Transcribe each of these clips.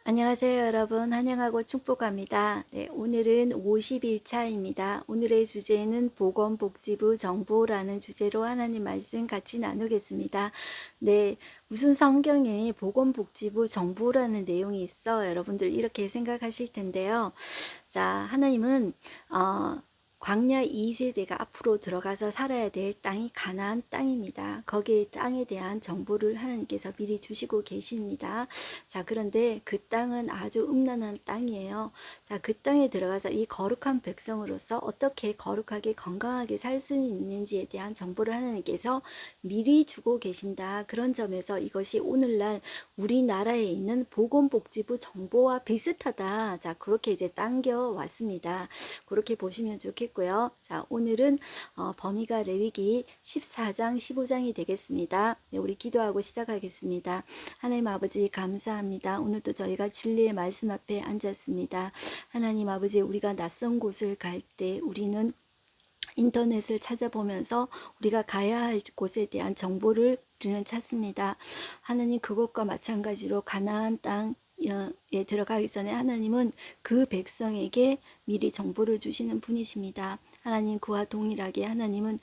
안녕하세요, 여러분. 환영하고 축복합니다. 네, 오늘은 50일차입니다. 오늘의 주제는 보건복지부 정보라는 주제로 하나님 말씀 같이 나누겠습니다. 네, 무슨 성경에 보건복지부 정보라는 내용이 있어? 여러분들 이렇게 생각하실 텐데요. 자, 하나님은 광야 2세대가 앞으로 들어가서 살아야 될 땅이 가나안 땅입니다. 거기에 땅에 대한 정보를 하나님께서 미리 주시고 계십니다. 자, 그런데 그 땅은 아주 음란한 땅이에요. 자, 그 땅에 들어가서 이 거룩한 백성으로서 어떻게 거룩하게 건강하게 살 수 있는지에 대한 정보를 하나님께서 미리 주고 계신다. 그런 점에서 이것이 오늘날 우리나라에 있는 보건복지부 정보와 비슷하다. 자, 그렇게 이제 당겨 왔습니다. 그렇게 보시면 좋겠고요. 자, 오늘은 범위가 레위기 14장 15장이 되겠습니다. 네, 우리 기도하고 시작하겠습니다. 하나님 아버지 감사합니다. 오늘도 저희가 진리의 말씀 앞에 앉았습니다. 하나님 아버지, 우리가 낯선 곳을 갈 때 우리는 인터넷을 찾아보면서 우리가 가야 할 곳에 대한 정보를 우리는 찾습니다. 하나님, 그것과 마찬가지로 가나안 땅에 들어가기 전에 하나님은 그 백성에게 미리 정보를 주시는 분이십니다. 하나님, 그와 동일하게 하나님은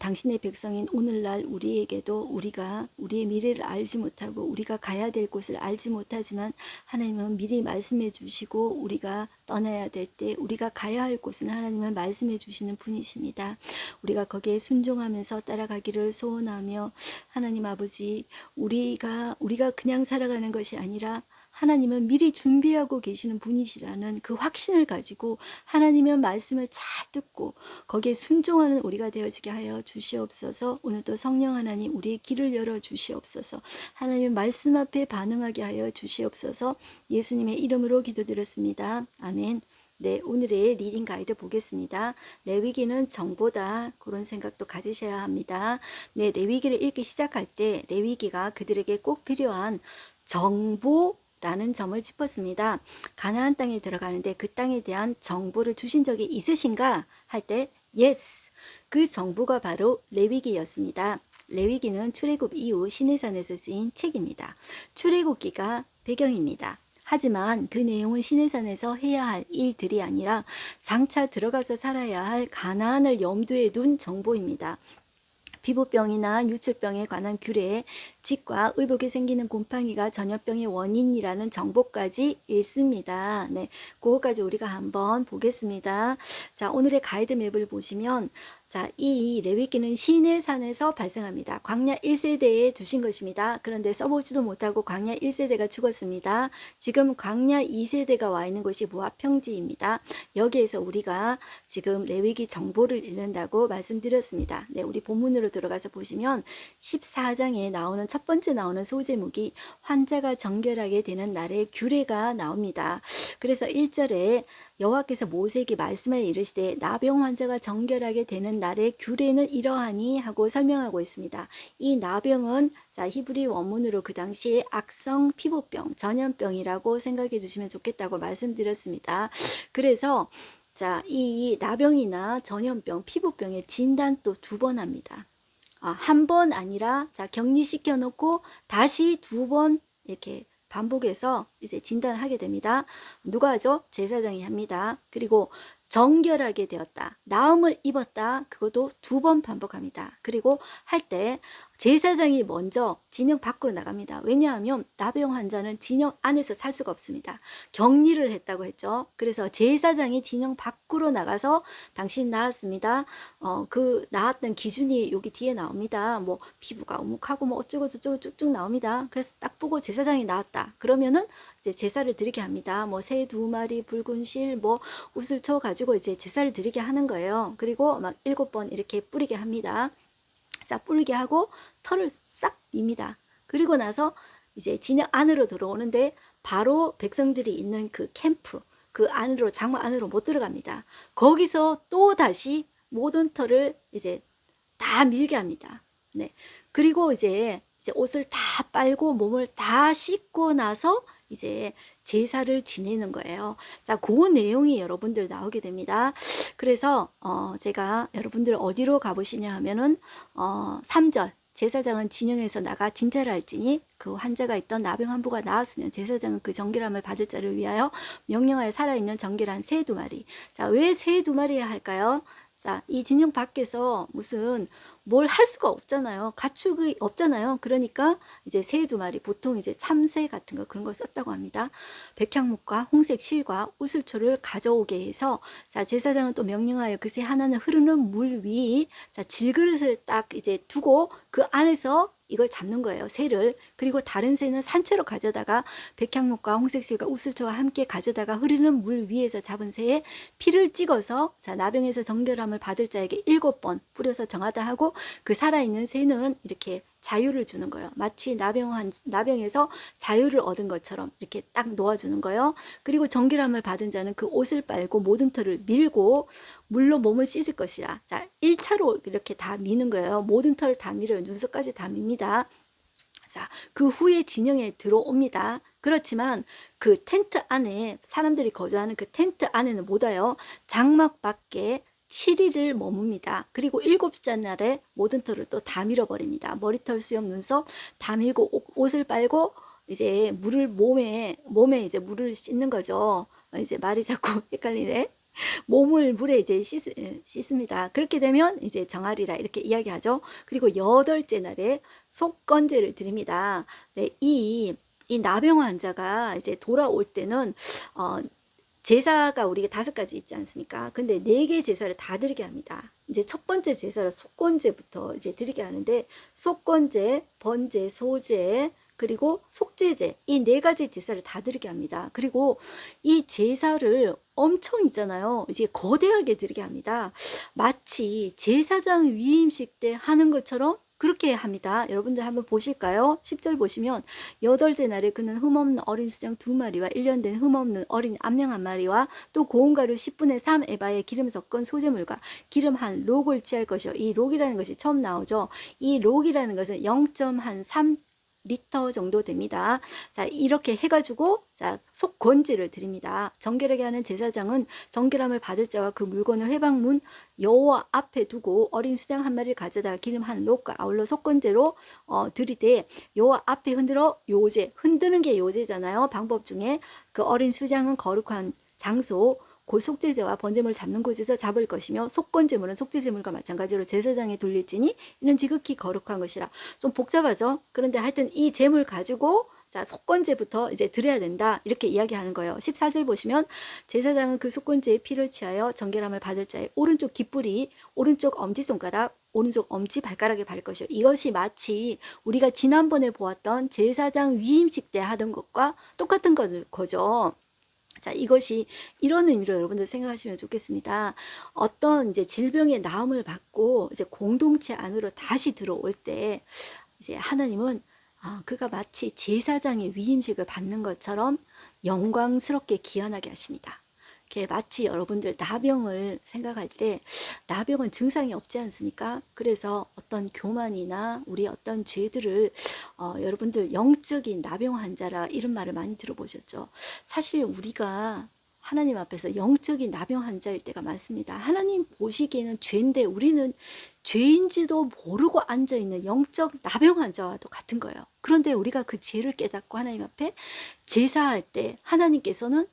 당신의 백성인 오늘날 우리에게도 우리가 우리의 미래를 알지 못하고 우리가 가야 될 곳을 알지 못하지만 하나님은 미리 말씀해 주시고 우리가 떠나야 될 때 우리가 가야 할 곳은 하나님은 말씀해 주시는 분이십니다. 우리가 거기에 순종하면서 따라가기를 소원하며 하나님 아버지, 우리가 그냥 살아가는 것이 아니라 하나님은 미리 준비하고 계시는 분이시라는 그 확신을 가지고 하나님의 말씀을 잘 듣고 거기에 순종하는 우리가 되어지게 하여 주시옵소서. 오늘도 성령 하나님 우리의 길을 열어 주시옵소서. 하나님의 말씀 앞에 반응하게 하여 주시옵소서. 예수님의 이름으로 기도드렸습니다. 아멘. 네, 오늘의 리딩 가이드 보겠습니다. 레위기는 정보다, 그런 생각도 가지셔야 합니다. 네, 레위기를 읽기 시작할 때 레위기가 그들에게 꼭 필요한 정보라는 점을 짚었습니다. 가나안 땅에 들어가는데 그 땅에 대한 정보를 주신 적이 있으신가 할 때 yes, 그 정보가 바로 레위기였습니다. 레위기는 출애굽 이후 시내산에서 쓰인 책입니다. 출애굽기가 배경입니다. 하지만 그 내용은 시내산에서 해야 할 일들이 아니라 장차 들어가서 살아야 할 가나안을 염두에 둔 정보입니다. 피부병이나 유출병에 관한 규례, 직과 의복에 생기는 곰팡이가 전염병의 원인이라는 정보까지 있습니다. 네, 그거까지 우리가 한번 보겠습니다. 자, 오늘의 가이드 맵을 보시면 자, 이 레위기는 시내산에서 발생합니다. 광야 1세대에 두신 것입니다. 그런데 써보지도 못하고 광야 1세대가 죽었습니다. 지금 광야 2세대가 와 있는 곳이 모압 평지입니다. 여기에서 우리가 지금 레위기 정보를 읽는다고 말씀드렸습니다. 네, 우리 본문으로 들어가서 보시면 14장에 나오는 첫 번째 나오는 소제목이 환자가 정결하게 되는 날의 규례가 나옵니다. 그래서 1절에 여호와께서 모세에게 말씀하여 이르시되 나병 환자가 정결하게 되는 날의 규례는 이러하니 하고 설명하고 있습니다. 이 나병은 자, 히브리 원문으로 그 당시에 악성 피부병, 전염병이라고 생각해 주시면 좋겠다고 말씀드렸습니다. 그래서 자, 이 나병이나 전염병, 피부병의 진단 또 2번 합니다. 한 번 아니라 자, 격리시켜 놓고 다시 2번 이렇게 반복해서 이제 진단을 하게 됩니다. 누가 하죠? 제사장이 합니다. 그리고 정결하게 되었다, 나음을 입었다, 그것도 2번 반복합니다. 그리고 할 때 제사장이 먼저 진영 밖으로 나갑니다. 왜냐하면 나병 환자는 진영 안에서 살 수가 없습니다. 격리를 했다고 했죠. 그래서 제사장이 진영 밖으로 나가서 당신 나았습니다. 그 나았던 기준이 여기 뒤에 나옵니다. 뭐 피부가 오목하고 뭐 어쩌고 저쩌고 쭉쭉 나옵니다. 그래서 딱 보고 제사장이 나았다. 그러면은 이제 제사를 드리게 합니다. 뭐 새 2마리, 붉은 실, 뭐 우슬초 가지고 이제 제사를 드리게 하는 거예요. 그리고 막 7번 이렇게 뿌리게 합니다. 자, 뿌리게 하고 털을 싹 밉니다. 그리고 나서 이제 진영 안으로 들어오는데 바로 백성들이 있는 그 캠프, 그 안으로, 장막 안으로 못 들어갑니다. 거기서 또 다시 모든 털을 이제 다 밀게 합니다. 네. 그리고 이제 옷을 다 빨고 몸을 다 씻고 나서 이제 제사를 지내는 거예요. 자, 그 내용이 여러분들 나오게 됩니다. 그래서 제가 여러분들 어디로 가보시냐 하면은 3절 제사장은 진영에서 나가 진찰을 할지니 그 환자가 있던 나병 한 부가 나았으면 제사장은 그 정결함을 받을 자를 위하여 명령하여 살아있는 정결한 새 두 마리. 자, 왜 새 두 마리야 할까요? 자, 이 진영 밖에서 무슨 뭘 할 수가 없잖아요. 가축이 없잖아요. 그러니까 이제 새 두 마리, 보통 이제 참새 같은 거 그런 거 썼다고 합니다. 백향목과 홍색 실과 우슬초를 가져오게 해서, 자, 제사장은 또 명령하여 그 새 하나는 흐르는 물 위, 자, 질그릇을 딱 이제 두고 그 안에서 이걸 잡는 거예요. 새를. 그리고 다른 새는 산채로 가져다가 백향목과 홍색실과 우슬초와 함께 가져다가 흐르는 물 위에서 잡은 새에 피를 찍어서, 자, 나병에서 정결함을 받을 자에게 7번 뿌려서 정하다 하고, 그 살아있는 새는 이렇게 자유를 주는 거예요. 마치 나병에서 자유를 얻은 것처럼 이렇게 딱 놓아주는 거예요. 그리고 정결함을 받은 자는 그 옷을 빨고 모든 털을 밀고 물로 몸을 씻을 것이라. 자, 1차로 이렇게 다 미는 거예요. 모든 털을 다 밀어요. 눈썹까지 다 밉니다. 자, 그 후에 진영에 들어옵니다. 그렇지만 그 텐트 안에, 사람들이 거주하는 그 텐트 안에는 못 와요. 장막 밖에 7일을 머뭅니다. 그리고 7째 날에 모든 털을 또 다 밀어버립니다. 머리털, 수염, 눈썹 다 밀고 옷을 빨고 이제 물을 몸에 이제 물을 씻는 거죠. 이제 말이 자꾸 헷갈리네. 몸을 물에 이제 씻습니다. 그렇게 되면 이제 정하리라 이렇게 이야기하죠. 그리고 8째 날에 속건제를 드립니다. 네, 이 나병 환자가 이제 돌아올 때는 제사가 우리가 5가지 있지 않습니까? 근데 4개 제사를 다 드리게 합니다. 이제 첫 번째 제사를 속건제부터 이제 드리게 하는데, 속건제, 번제, 소제, 그리고 속제제, 이 4가지 제사를 다 드리게 합니다. 그리고 이 제사를 엄청 있잖아요. 이제 거대하게 드리게 합니다. 마치 제사장 위임식 때 하는 것처럼 그렇게 합니다. 여러분들 한번 보실까요? 10절 보시면 8째 날에 그는 흠없는 어린 수장 2마리와 1년 된 흠없는 어린 암양 1마리와 또 고운 가루 10분의 3 에바에 기름 섞은 소재물과 기름 한 록을 취할 것이요. 이 록이라는 것이 처음 나오죠. 이 록이라는 것은 0.3 리터 정도 됩니다. 자, 이렇게 해가지고, 자, 속건제를 드립니다. 정결하게 하는 제사장은 정결함을 받을 자와 그 물건을 회방문 여호와 앞에 두고 어린 수장 1마리를 가져다가 기름 한 록과 아울러 속건제로 드리되, 여호와 앞에 흔들어 요제, 흔드는 게 요제잖아요. 방법 중에 그 어린 수장은 거룩한 장소, 그 속죄제와 번제물을 잡는 곳에서 잡을 것이며, 속건제물은 속죄제물과 마찬가지로 제사장에 돌릴지니 이는 지극히 거룩한 것이라. 좀 복잡하죠. 그런데 하여튼 이 제물 가지고, 자, 속건제부터 이제 드려야 된다 이렇게 이야기하는 거예요. 14절 보시면 제사장은 그 속건제의 피를 취하여 정결함을 받을 자의 오른쪽 깃뿌리, 오른쪽 엄지손가락, 오른쪽 엄지발가락에 바를 것이요. 이것이 마치 우리가 지난번에 보았던 제사장 위임식 때 하던 것과 똑같은 거죠. 자, 이것이 이런 의미로 여러분들 생각하시면 좋겠습니다. 어떤 이제 질병의 나음을 받고 이제 공동체 안으로 다시 들어올 때, 이제 하나님은 그가 마치 제사장의 위임식을 받는 것처럼 영광스럽게 기원하게 하십니다. 마치 여러분들 나병을 생각할 때, 나병은 증상이 없지 않습니까? 그래서 어떤 교만이나 우리 어떤 죄들을 여러분들 영적인 나병 환자라 이런 말을 많이 들어보셨죠. 사실 우리가 하나님 앞에서 영적인 나병 환자일 때가 많습니다. 하나님 보시기에는 죄인데 우리는 죄인지도 모르고 앉아있는 영적 나병 환자와도 같은 거예요. 그런데 우리가 그 죄를 깨닫고 하나님 앞에 제사할 때 하나님께서는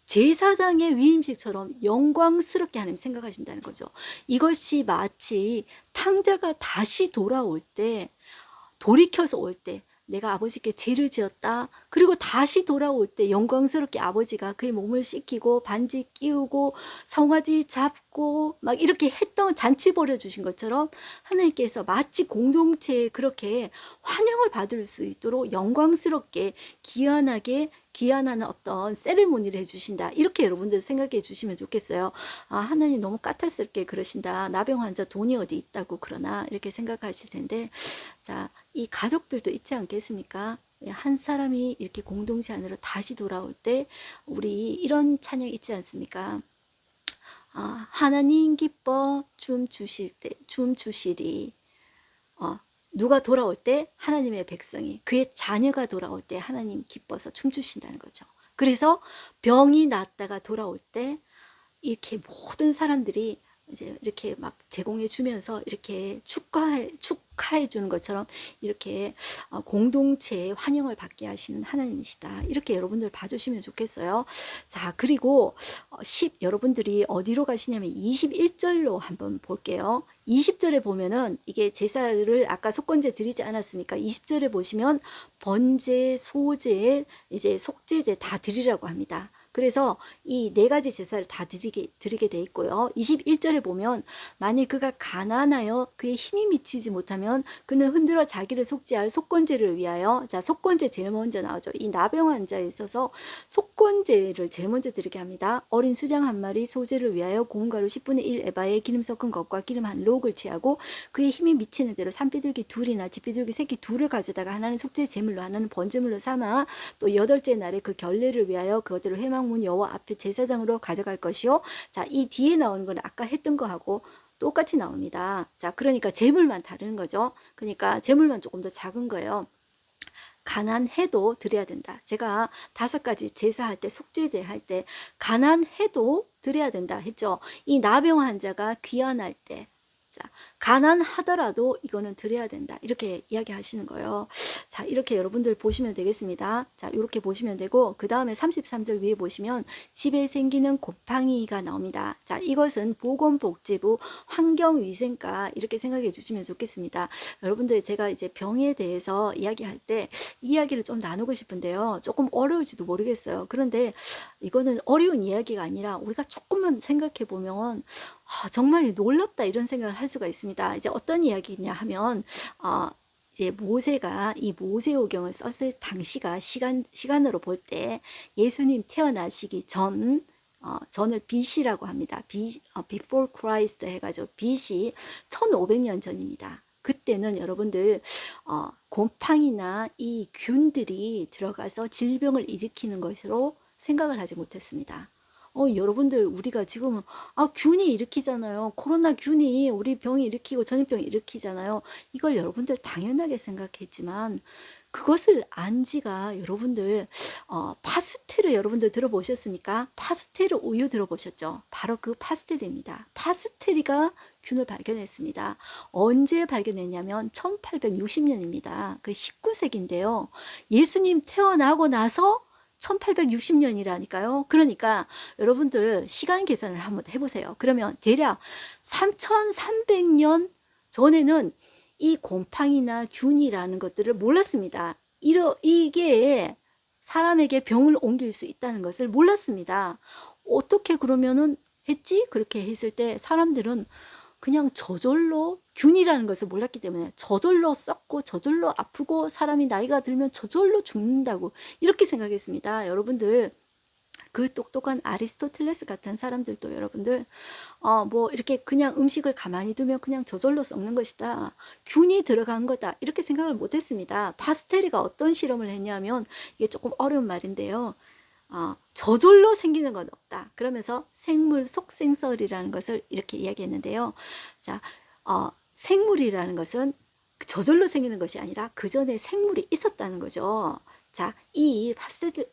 제사장의 위임식처럼 영광스럽게 하나님 생각하신다는 거죠. 이것이 마치 탕자가 다시 돌아올 때, 돌이켜서 올 때, 내가 아버지께 죄를 지었다. 그리고 다시 돌아올 때 영광스럽게 아버지가 그의 몸을 씻기고 반지 끼우고 송아지 잡고 막 이렇게 했던 잔치 벌여주신 것처럼 하나님께서 마치 공동체에 그렇게 환영을 받을 수 있도록 영광스럽게 귀환하는 어떤 세레모니를 해주신다. 이렇게 여러분들 생각해 주시면 좋겠어요. 하나님 너무 까탈스럽게 그러신다. 나병 환자 돈이 어디 있다고 그러나 이렇게 생각하실 텐데, 자, 이 가족들도 있지 않겠습니까? 한 사람이 이렇게 공동체 안으로 다시 돌아올 때 우리 이런 찬양 있지 않습니까? 하나님 기뻐 춤 주시리. 누가 돌아올 때 하나님의 백성이, 그의 자녀가 돌아올 때 하나님 기뻐서 춤추신다는 거죠. 그래서 병이 낫다가 돌아올 때 이렇게 모든 사람들이 이제 이렇게 막 제공해 주면서 이렇게 축하해 주는 것처럼 이렇게 공동체의 환영을 받게 하시는 하나님이시다. 이렇게 여러분들 봐주시면 좋겠어요. 자, 그리고 여러분들이 어디로 가시냐면 21절로 한번 볼게요. 20절에 보면은 이게 제사를 아까 속건제 드리지 않았습니까? 20절에 보시면 번제, 소제, 이제 속제제 다 드리라고 합니다. 그래서 이 네 가지 제사를 다 드리게 돼 있고요. 21절에 보면 만일 그가 가난하여 그의 힘이 미치지 못하면 그는 흔들어 자기를 속죄할 속건제를 위하여, 자, 속건제 제일 먼저 나오죠. 이 나병 환자에 있어서 속건제를 제일 먼저 드리게 합니다. 어린 수장 한 마리 소제를 위하여 고운 가루 10분의 1 에바에 기름 섞은 것과 기름 한 록을 취하고 그의 힘이 미치는 대로 산비둘기 둘이나 집비둘기 새끼 둘을 가져다가 하나는 속죄 제물로 하나는 번제물로 삼아 또 여덟째 날에 그 결례를 위하여 그것들을 회막문 여호와 앞에 제사장으로 가져갈 것이요. 자, 이 뒤에 나오는 건 아까 했던 거하고 똑같이 나옵니다. 자, 그러니까 제물만 다른 거죠. 그러니까 제물만 조금 더 작은 거예요. 가난해도 드려야 된다. 제가 5가지 제사할 때, 속죄제 할 때 가난해도 드려야 된다 했죠. 이 나병 환자가 귀환할 때, 자, 가난하더라도 이거는 드려야 된다. 이렇게 이야기하시는 거예요. 자, 이렇게 여러분들 보시면 되겠습니다. 자, 이렇게 보시면 되고, 그 다음에 33절 위에 보시면 집에 생기는 곰팡이가 나옵니다. 자, 이것은 보건복지부 환경위생과 이렇게 생각해 주시면 좋겠습니다. 여러분들, 제가 이제 병에 대해서 이야기할 때 이야기를 좀 나누고 싶은데요. 조금 어려울지도 모르겠어요. 그런데 이거는 어려운 이야기가 아니라 우리가 조금만 생각해 보면 정말 놀랍다 이런 생각을 할 수가 있습니다. 이제 어떤 이야기냐 하면 이제 모세가 이 모세오경을 썼을 당시가 시간으로 볼 때 예수님 태어나시기 전을 BC라고 합니다. Before Christ 해가지고 BC 1500년 전입니다. 그때는 여러분들 곰팡이나 이 균들이 들어가서 질병을 일으키는 것으로 생각을 하지 못했습니다. 여러분들, 우리가 지금 균이 일으키잖아요. 코로나 균이 우리 병이 일으키고 전염병 일으키잖아요. 이걸 여러분들 당연하게 생각했지만 그것을 안 지가 여러분들 파스텔을 여러분들 들어보셨습니까? 파스텔 우유 들어보셨죠? 바로 그 파스텔입니다. 파스텔이가 균을 발견했습니다. 언제 발견했냐면 1860년입니다. 그 19세기인데요. 예수님 태어나고 나서 1860년이라니까요. 그러니까 여러분들 시간 계산을 한번 해보세요. 그러면 대략 3300년 전에는 이 곰팡이나 균이라는 것들을 몰랐습니다. 이게 사람에게 병을 옮길 수 있다는 것을 몰랐습니다. 어떻게 그러면은 했지? 그렇게 했을 때 사람들은 그냥 저절로 균이라는 것을 몰랐기 때문에 저절로 썩고 저절로 아프고 사람이 나이가 들면 저절로 죽는다고 이렇게 생각했습니다. 여러분들, 그 똑똑한 아리스토텔레스 같은 사람들도 여러분들 뭐 이렇게 그냥 음식을 가만히 두면 그냥 저절로 썩는 것이다, 균이 들어간 거다, 이렇게 생각을 못했습니다. 파스텔이가 어떤 실험을 했냐면, 이게 조금 어려운 말인데요, 저절로 생기는 건 없다. 그러면서 생물 속생설이라는 것을 이렇게 이야기했는데요. 자, 생물이라는 것은 저절로 생기는 것이 아니라 그 전에 생물이 있었다는 거죠. 자, 이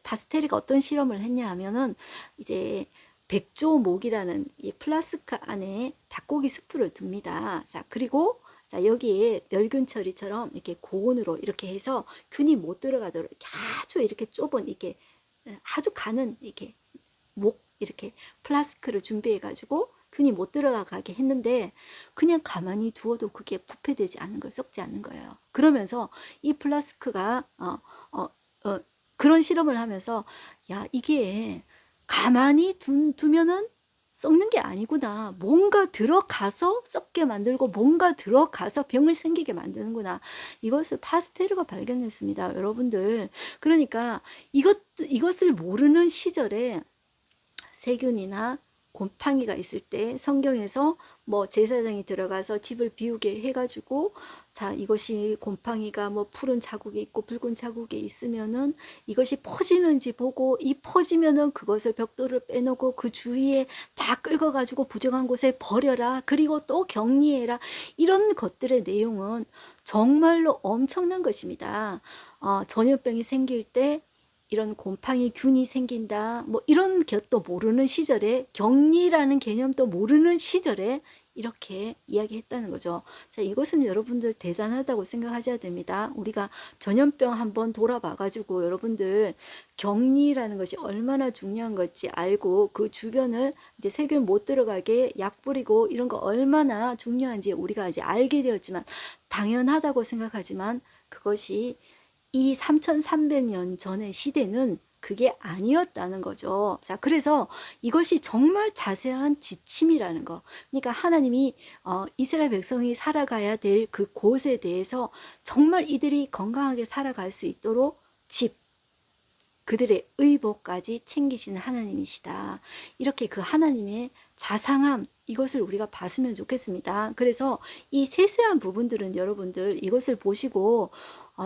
파스텔이가 어떤 실험을 했냐 하면은 이제 백조목이라는 이 플라스크 안에 닭고기 스프를 둡니다. 자, 그리고 자, 여기에 멸균 처리처럼 이렇게 고온으로 이렇게 해서 균이 못 들어가도록 이렇게 아주 이렇게 좁은 이렇게 아주 가는 이렇게 이렇게 플라스크를 준비해 가지고 균이 못 들어가게 했는데 그냥 가만히 두어도 그게 부패되지 않는 거예요. 썩지 않는 거예요. 그러면서 이 플라스크가 그런 실험을 하면서, 야, 이게 가만히 두면은 썩는 게 아니구나. 뭔가 들어가서 썩게 만들고 뭔가 들어가서 병을 생기게 만드는구나. 이것을 파스테르가 발견했습니다. 여러분들. 그러니까 이것을 모르는 시절에 세균이나 곰팡이가 있을 때 성경에서 뭐 제사장이 들어가서 집을 비우게 해가지고, 자, 이것이 곰팡이가 뭐 푸른 자국이 있고 붉은 자국이 있으면은 이것이 퍼지는지 보고, 이 퍼지면은 그것을 벽돌을 빼놓고 그 주위에 다 긁어가지고 부정한 곳에 버려라. 그리고 또 격리해라. 이런 것들의 내용은 정말로 엄청난 것입니다. 전염병이 생길 때 이런 곰팡이 균이 생긴다 뭐 이런 것도 모르는 시절에, 격리라는 개념도 모르는 시절에 이렇게 이야기했다는 거죠. 자, 이것은 여러분들 대단하다고 생각하셔야 됩니다. 우리가 전염병 한번 돌아봐 가지고 여러분들 격리라는 것이 얼마나 중요한 건지 알고 그 주변을 이제 세균 못 들어가게 약 뿌리고 이런 거 얼마나 중요한지 우리가 이제 알게 되었지만, 당연하다고 생각하지만 그것이 이 3300년 전의 시대는 그게 아니었다는 거죠. 자, 그래서 이것이 정말 자세한 지침이라는 거. 그러니까 하나님이 이스라엘 백성이 살아가야 될 그 곳에 대해서 정말 이들이 건강하게 살아갈 수 있도록 집, 그들의 의복까지 챙기시는 하나님이시다. 이렇게 그 하나님의 자상함, 이것을 우리가 봤으면 좋겠습니다. 그래서 이 세세한 부분들은 여러분들 이것을 보시고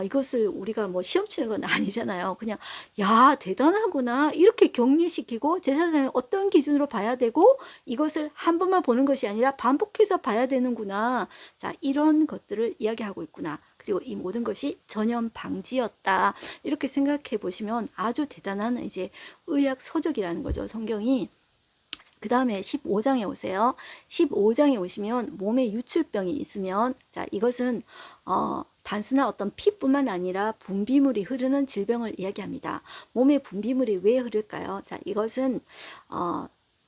이것을 우리가 뭐 시험 치는 건 아니잖아요. 그냥 야 대단하구나 이렇게 격리시키고 제사장을 어떤 기준으로 봐야 되고 이것을 한 번만 보는 것이 아니라 반복해서 봐야 되는구나. 자, 이런 것들을 이야기하고 있구나. 그리고 이 모든 것이 전염 방지였다. 이렇게 생각해 보시면 아주 대단한 이제 의학 서적이라는 거죠. 성경이. 그 다음에 15장에 오세요. 15장에 오시면 몸에 유출병이 있으면, 자, 이것은 단순한 어떤 피뿐만 아니라 분비물이 흐르는 질병을 이야기합니다. 몸에 분비물이 왜 흐를까요? 자, 이것은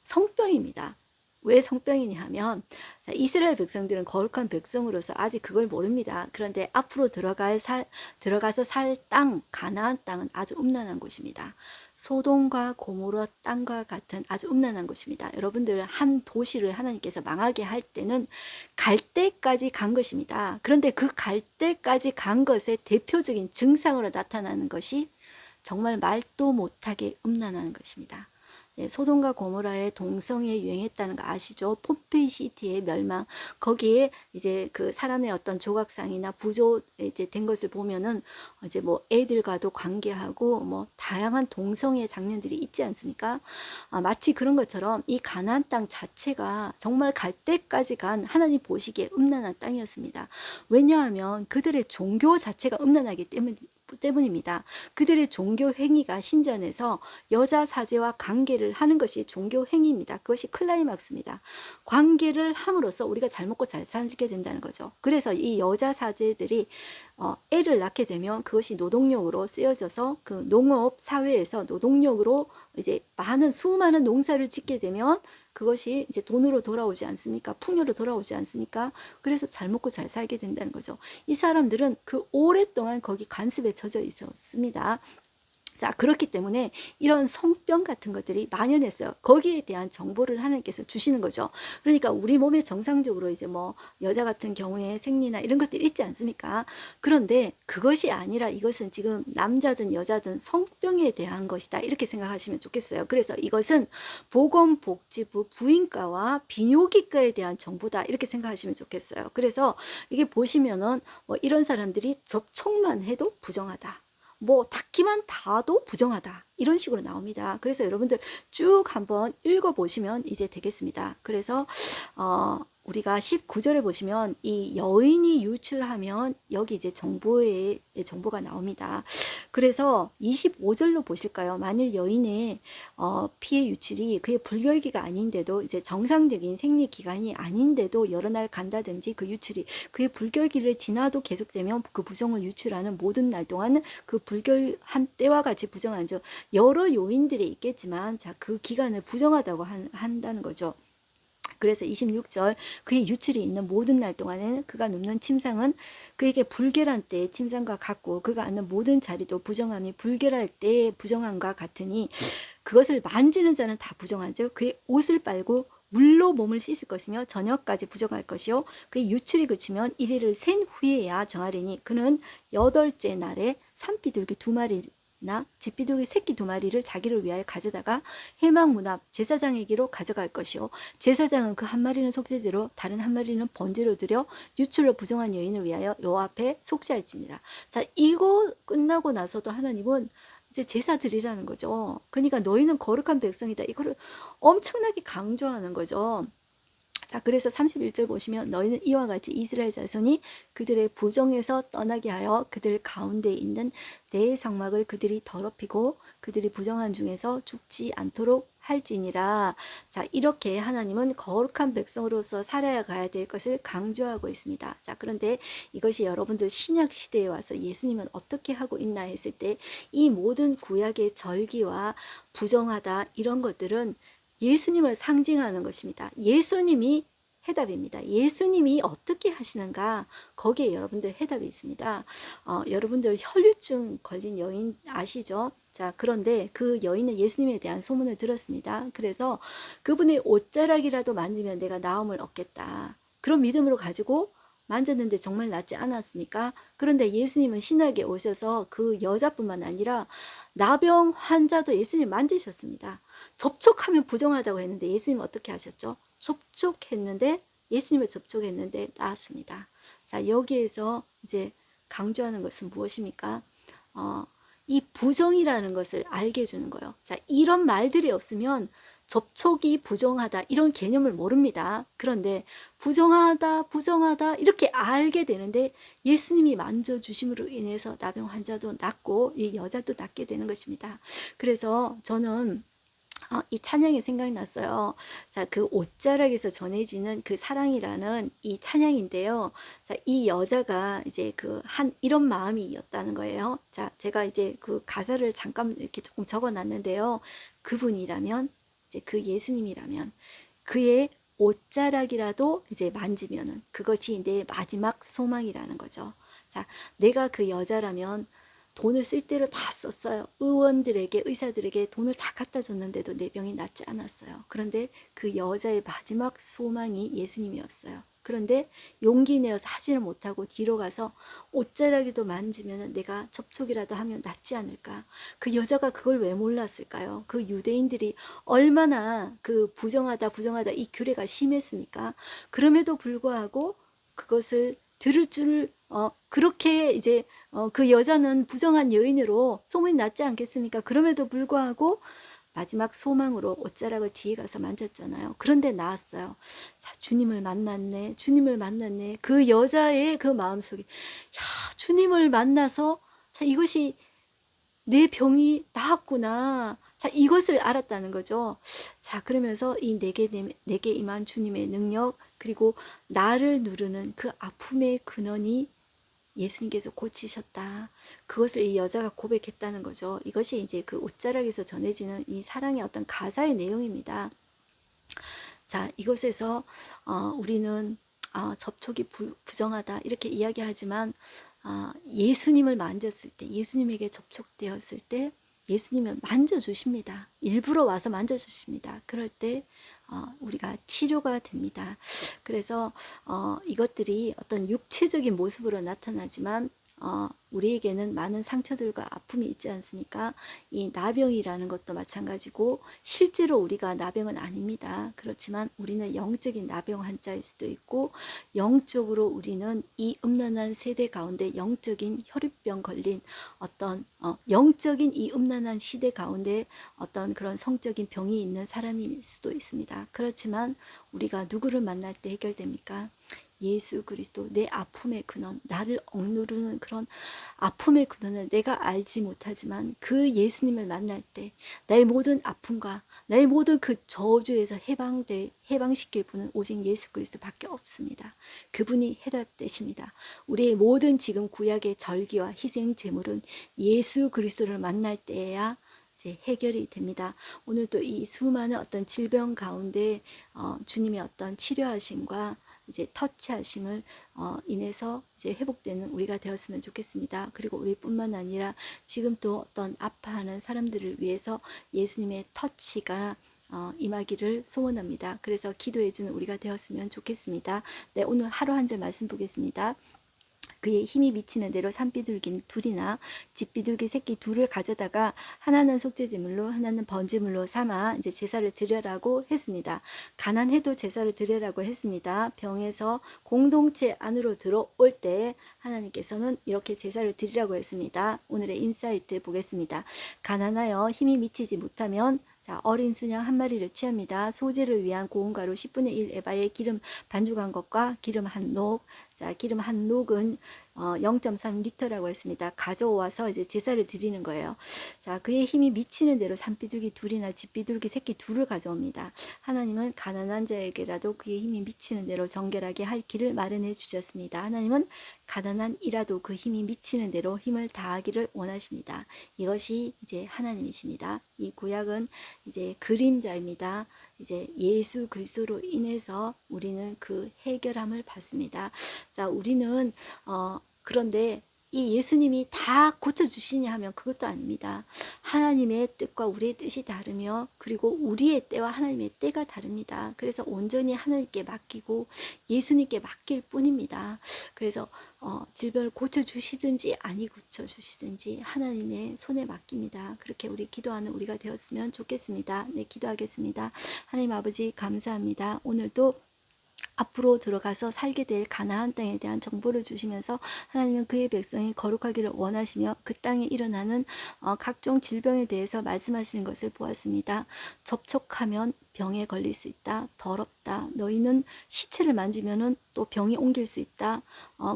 성병입니다. 왜 성병이냐 하면, 자, 이스라엘 백성들은 거룩한 백성으로서 아직 그걸 모릅니다. 그런데 앞으로 들어가서 살 땅, 가나안 땅은 아주 음란한 곳입니다. 소돔과 고모라 땅과 같은 아주 음란한 곳입니다. 여러분들 한 도시를 하나님께서 망하게 할 때는 갈 때까지 간 것입니다. 그런데 그 갈 때까지 간 것의 대표적인 증상으로 나타나는 것이 정말 말도 못하게 음란한 것입니다. 네, 소돔과 고모라의 동성애 유행했다는 거 아시죠? 폼페이 시티의 멸망. 거기에 이제 그 사람의 어떤 조각상이나 부조 이제 된 것을 보면은 이제 뭐 애들과도 관계하고 뭐 다양한 동성애 장면들이 있지 않습니까? 마치 그런 것처럼 이 가나안 땅 자체가 정말 갈 때까지 간 하나님 보시기에 음란한 땅이었습니다. 왜냐하면 그들의 종교 자체가 음란하기 때문입니다. 그들의 종교 행위가 신전에서 여자 사제와 관계를 하는 것이 종교 행위입니다. 그것이 클라이막스입니다. 관계를 함으로써 우리가 잘 먹고 잘 살게 된다는 거죠. 그래서 이 여자 사제들이 애를 낳게 되면 그것이 노동력으로 쓰여져서 그 농업 사회에서 노동력으로 이제 수많은 농사를 짓게 되면 그것이 이제 돈으로 돌아오지 않습니까? 풍요로 돌아오지 않습니까? 그래서 잘 먹고 잘 살게 된다는 거죠. 이 사람들은 그 오랫동안 거기 관습에 젖어 있었습니다. 자, 그렇기 때문에 이런 성병 같은 것들이 만연했어요. 거기에 대한 정보를 하나님께서 주시는 거죠. 그러니까 우리 몸에 정상적으로 이제 뭐 여자 같은 경우에 생리나 이런 것들이 있지 않습니까? 그런데 그것이 아니라 이것은 지금 남자든 여자든 성병에 대한 것이다. 이렇게 생각하시면 좋겠어요. 그래서 이것은 보건복지부 부인과와 비뇨기과에 대한 정보다. 이렇게 생각하시면 좋겠어요. 그래서 이게 보시면은 뭐 이런 사람들이 접촉만 해도 부정하다. 뭐 닿기만 닿아도 부정하다. 이런 식으로 나옵니다. 그래서 여러분들 쭉 한번 읽어보시면 이제 되겠습니다. 그래서 우리가 19절에 보시면 이 여인이 유출하면 여기 이제 정보가 나옵니다. 그래서 25절로 보실까요? 만일 여인의 피해 유출이 그의 불결기가 아닌데도 이제 정상적인 생리 기간이 아닌데도 여러 날 간다든지 그 유출이 그의 불결기를 지나도 계속되면 그 부정을 유출하는 모든 날 동안 그 불결한 때와 같이 부정한 즉 여러 요인들이 있겠지만 자, 그 기간을 부정하다고 한다는 거죠. 그래서 26절 그의 유출이 있는 모든 날 동안에는 그가 눕는 침상은 그에게 불결한 때의 침상과 같고 그가 앉는 모든 자리도 부정함이 불결할 때의 부정함과 같으니 그것을 만지는 자는 다 부정하죠. 그의 옷을 빨고 물로 몸을 씻을 것이며 저녁까지 부정할 것이요 그의 유출이 그치면 1일을 센 후에야 정하리니 그는 8째 날에 산비둘기 2마리 나 집비둘기 새끼 2마리를 자기를 위하여 가져다가 해망문앞 제사장에게로 가져갈 것이요 제사장은 그 한 마리는 속죄제로 다른 한 마리는 번제로 드려 유출로 부정한 여인을 위하여 여호와 앞에 속죄할지니라. 자, 이거 끝나고 나서도 하나님은 이제 제사 드리라는 거죠. 그러니까 너희는 거룩한 백성이다. 이거를 엄청나게 강조하는 거죠. 자, 그래서 31절 보시면 너희는 이와 같이 이스라엘 자손이 그들의 부정에서 떠나게 하여 그들 가운데 있는 내 성막을 그들이 더럽히고 그들이 부정한 중에서 죽지 않도록 할지니라. 자, 이렇게 하나님은 거룩한 백성으로서 살아야 가야 될 것을 강조하고 있습니다. 자, 그런데 이것이 여러분들 신약 시대에 와서 예수님은 어떻게 하고 있나 했을 때 이 모든 구약의 절기와 부정하다 이런 것들은 예수님을 상징하는 것입니다. 예수님이 해답입니다. 예수님이 어떻게 하시는가 거기에 여러분들 해답이 있습니다. 여러분들 혈류증 걸린 여인 아시죠? 자, 그런데 그 여인은 예수님에 대한 소문을 들었습니다. 그래서 그분의 옷자락이라도 만지면 내가 나음을 얻겠다. 그런 믿음으로 가지고 만졌는데 정말 낫지 않았습니까? 그런데 예수님은 신학에 오셔서 그 여자뿐만 아니라 나병 환자도 예수님 만지셨습니다. 접촉하면 부정하다고 했는데 예수님은 어떻게 하셨죠? 접촉했는데 예수님을 접촉했는데 나았습니다. 자, 여기에서 이제 강조하는 것은 무엇입니까? 이 부정이라는 것을 알게 해주는 거예요. 자, 이런 말들이 없으면 접촉이 부정하다 이런 개념을 모릅니다. 그런데 부정하다 이렇게 알게 되는데 예수님이 만져주심으로 인해서 나병 환자도 낫고 이 여자도 낫게 되는 것입니다. 그래서 저는 이 찬양이 생각났어요. 자, 그 옷자락에서 전해지는 그 사랑이라는 이 찬양인데요. 자, 이 여자가 이제 이런 마음이었다는 거예요. 자, 제가 이제 그 가사를 잠깐 이렇게 조금 적어 놨는데요. 그분이라면, 이제 그 예수님이라면, 그의 옷자락이라도 이제 만지면은 그것이 내 마지막 소망이라는 거죠. 자, 내가 그 여자라면 돈을 쓸 대로 다 썼어요. 의원들에게, 의사들에게 돈을 다 갖다 줬는데도 내 병이 낫지 않았어요. 그런데 그 여자의 마지막 소망이 예수님이었어요. 그런데 용기 내어서 하지를 못하고 뒤로 가서 옷자락이도 만지면 내가 접촉이라도 하면 낫지 않을까. 그 여자가 그걸 왜 몰랐을까요? 그 유대인들이 얼마나 그 부정하다 이 규례가 심했습니까? 그럼에도 불구하고 그것을 들을 줄을 그렇게 이제 그 여자는 부정한 여인으로 소문이 났지 않겠습니까? 그럼에도 불구하고 마지막 소망으로 옷자락을 뒤에 가서 만졌잖아요. 그런데 나았어요. 자, 주님을 만났네. 주님을 만났네. 그 여자의 그 마음속에 야, 주님을 만나서 자, 이것이 내 병이 나았구나. 자, 이것을 알았다는 거죠. 자, 그러면서 이 내게 임한 주님의 능력 그리고 나를 누르는 그 아픔의 근원이 예수님께서 고치셨다. 그것을 이 여자가 고백했다는 거죠. 이것이 이제 그 옷자락에서 전해지는 이 사랑의 어떤 가사의 내용입니다. 자, 이것에서 우리는 접촉이 부정하다 이렇게 이야기하지만 예수님을 만졌을 때, 예수님에게 접촉되었을 때 예수님은 만져주십니다. 일부러 와서 만져주십니다. 그럴 때 우리가 치료가 됩니다. 그래서 이것들이 어떤 육체적인 모습으로 나타나지만 우리에게는 많은 상처들과 아픔이 있지 않습니까? 이 나병이라는 것도 마찬가지고 실제로 우리가 나병은 아닙니다. 그렇지만 우리는 영적인 나병 환자일 수도 있고 영적으로 우리는 이 음란한 세대 가운데 영적인 혈유병 걸린 어떤 영적인 이 음란한 시대 가운데 어떤 그런 성적인 병이 있는 사람일 수도 있습니다. 그렇지만 우리가 누구를 만날 때 해결됩니까? 예수 그리스도 내 아픔의 근원 나를 억누르는 그런 아픔의 근원을 내가 알지 못하지만 그 예수님을 만날 때 나의 모든 아픔과 나의 모든 그 저주에서 해방시킬 분은 오직 예수 그리스도밖에 없습니다. 그분이 해답되십니다. 우리의 모든 지금 구약의 절기와 희생 제물은 예수 그리스도를 만날 때에야 이제 해결이 됩니다. 오늘도 이 수많은 어떤 질병 가운데 주님의 어떤 치료하심과 이제 터치하심을 인해서 이제 회복되는 우리가 되었으면 좋겠습니다. 그리고 우리뿐만 아니라 지금 또 어떤 아파하는 사람들을 위해서 예수님의 터치가 임하기를 소원합니다. 그래서 기도해주는 우리가 되었으면 좋겠습니다. 네, 오늘 하루 한 절 말씀 보겠습니다. 그의 힘이 미치는 대로 산비둘기 둘이나 집비둘기 새끼 둘을 가져다가 하나는 속죄제물로 하나는 번제물로 삼아 이제 제사를 드려라고 했습니다. 가난해도 제사를 드려라고 했습니다. 병에서 공동체 안으로 들어올 때 하나님께서는 이렇게 제사를 드리라고 했습니다. 오늘의 인사이트 보겠습니다. 가난하여 힘이 미치지 못하면 자, 어린 수양 한 마리를 취합니다. 소재를 위한 고운 가루 10분의 1 에바에 기름 반죽한 것과 기름 한 녹. 자, 기름 한 녹은 0.3리터라고 했습니다. 가져와서 이제 제사를 드리는 거예요. 자, 그의 힘이 미치는 대로 산비둘기 둘이나 집비둘기 새끼 둘을 가져옵니다. 하나님은 가난한 자에게라도 그의 힘이 미치는 대로 정결하게 할 길을 마련해 주셨습니다. 하나님은 가난한 이라도 그 힘이 미치는 대로 힘을 다하기를 원하십니다. 이것이 이제 하나님이십니다. 이 구약은 이제 그림자입니다. 이제 예수 그리스도로 인해서 우리는 그 해결함을 받습니다. 자, 우리는 그런데 이 예수님이 다 고쳐주시냐 하면 그것도 아닙니다. 하나님의 뜻과 우리의 뜻이 다르며 그리고 우리의 때와 하나님의 때가 다릅니다. 그래서 온전히 하나님께 맡기고 예수님께 맡길 뿐입니다. 그래서 질병을 고쳐주시든지 아니 고쳐주시든지 하나님의 손에 맡깁니다. 그렇게 우리 기도하는 우리가 되었으면 좋겠습니다. 네, 기도하겠습니다. 하나님 아버지 감사합니다. 오늘도 앞으로 들어가서 살게 될 가나안 땅에 대한 정보를 주시면서 하나님은 그의 백성이 거룩하기를 원하시며 그 땅에 일어나는 각종 질병에 대해서 말씀하시는 것을 보았습니다. 접촉하면 병에 걸릴 수 있다. 더럽다. 너희는 시체를 만지면은 또 병이 옮길 수 있다.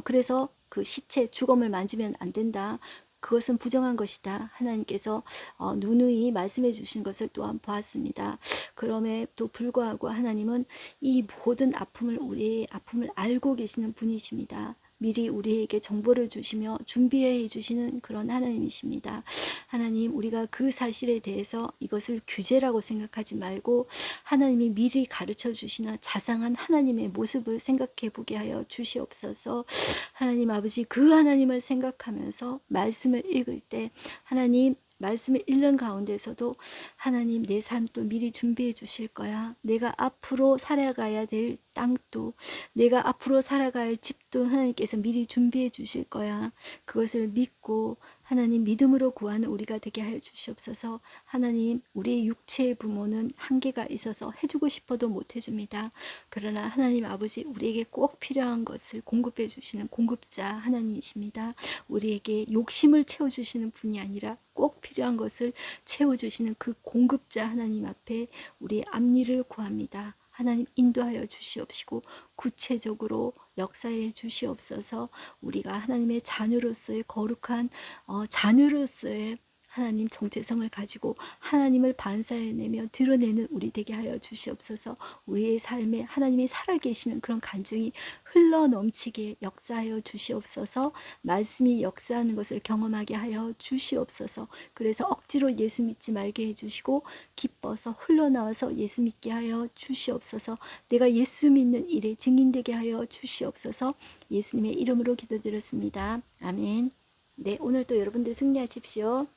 그래서 그 시체 주검을 만지면 안 된다. 그것은 부정한 것이다. 하나님께서 누누이 말씀해 주신 것을 또한 보았습니다. 그럼에도 불구하고 하나님은 이 모든 아픔을 우리의 아픔을 알고 계시는 분이십니다. 미리 우리에게 정보를 주시며 준비해 주시는 그런 하나님이십니다. 하나님, 우리가 그 사실에 대해서 이것을 규제라고 생각하지 말고 하나님이 미리 가르쳐 주시나 자상한 하나님의 모습을 생각해 보게 하여 주시옵소서. 하나님 아버지, 그 하나님을 생각하면서 말씀을 읽을 때 하나님 말씀을 읽는 가운데서도 하나님 내 삶도 미리 준비해 주실 거야. 내가 앞으로 살아가야 될 땅도 내가 앞으로 살아갈 집도 하나님께서 미리 준비해 주실 거야. 그것을 믿고 하나님 믿음으로 구하는 우리가 되게 하여 주시옵소서. 하나님, 우리의 육체의 부모는 한계가 있어서 해주고 싶어도 못 해줍니다. 그러나 하나님 아버지, 우리에게 꼭 필요한 것을 공급해 주시는 공급자 하나님이십니다. 우리에게 욕심을 채워주시는 분이 아니라 꼭 필요한 것을 채워주시는 그 공급자 하나님 앞에 우리의 앞니를 구합니다. 하나님 인도하여 주시옵시고 구체적으로 역사해 주시옵소서. 우리가 하나님의 자녀로서의 거룩한 자녀로서의 하나님 정체성을 가지고 하나님을 반사해내며 드러내는 우리 되게 하여 주시옵소서. 우리의 삶에 하나님이 살아계시는 그런 간증이 흘러넘치게 역사하여 주시옵소서. 말씀이 역사하는 것을 경험하게 하여 주시옵소서. 그래서 억지로 예수 믿지 말게 해주시고 기뻐서 흘러나와서 예수 믿게 하여 주시옵소서. 내가 예수 믿는 일에 증인되게 하여 주시옵소서. 예수님의 이름으로 기도드렸습니다. 아멘. 네, 오늘도 여러분들 승리하십시오.